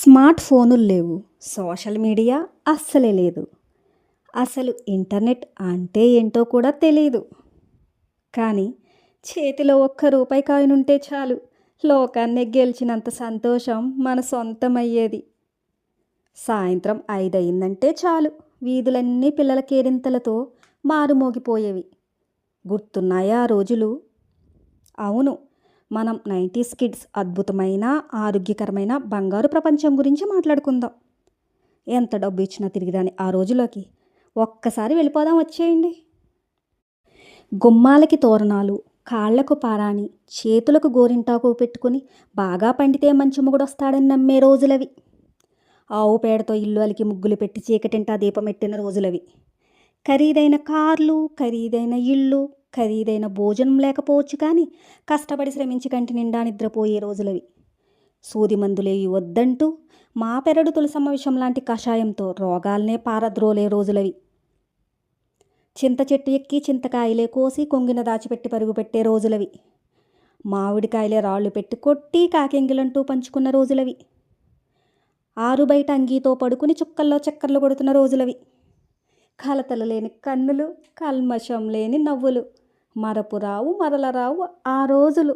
Smart ఫోనులు లేవు. Social media అస్సలే లేదు. అసలు ఇంటర్నెట్ అంటే ఏంటో కూడా తెలీదు. కానీ చేతిలో ఒక్క రూపాయి కాయిన్ ఉంటే చాలు లోకాన్నే గెలిచినంత సంతోషం మన సొంతమయ్యేది. సాయంత్రం 5 అయిందంటే చాలు వీధులన్నీ పిల్లల కేరింతలతో మారుమోగిపోయేవి. గుర్తున్నాయా ఆ రోజులు? అవును. మనం 90s కిడ్స్ అద్భుతమైన, ఆరోగ్యకరమైన బంగారు ప్రపంచం గురించి మాట్లాడుకుందాం. ఎంత డబ్బు ఇచ్చినా తిరిగిరాని ఆ రోజులోకి ఒక్కసారి వెళ్ళిపోదాం వచ్చేయండి. గుమ్మాలకి తోరణాలు, కాళ్లకు పారాణి, చేతులకు గోరింటాకు పెట్టుకుని బాగా పండితే మంచి మొగుడొస్తాడని నమ్మే రోజులవి. ఆవు పేడతో ఇల్లు అలికి ముగ్గులు పెట్టి చీకటింటా దీపం పెట్టిన రోజులవి. ఖరీదైన కార్లు, ఖరీదైన ఇళ్ళు, ఖరీదైన భోజనం లేకపోవచ్చు, కానీ కష్టపడి శ్రమించి కంటి నిండా నిద్రపోయే రోజులవి. సూది మందులేవి వద్దంటూ మా పెరడు తులసమ్మ విషం లాంటి కషాయంతో రోగాల్నే పారద్రోలే రోజులవి. చింత చెట్టు ఎక్కి చింతకాయలే కోసి కొంగిన దాచిపెట్టి పరుగు పెట్టే రోజులవి. మామిడికాయలే రాళ్ళు పెట్టి కొట్టి కాకెంగిలంటూ పంచుకున్న రోజులవి. ఆరు బయట అంగీతో పడుకుని చుక్కల్లో చక్కర్లు కొడుతున్న రోజులవి. కలతలు లేని కన్నులు, కల్మషం లేని నవ్వులు, మరపురావు మరలరావు ఆ రోజులు.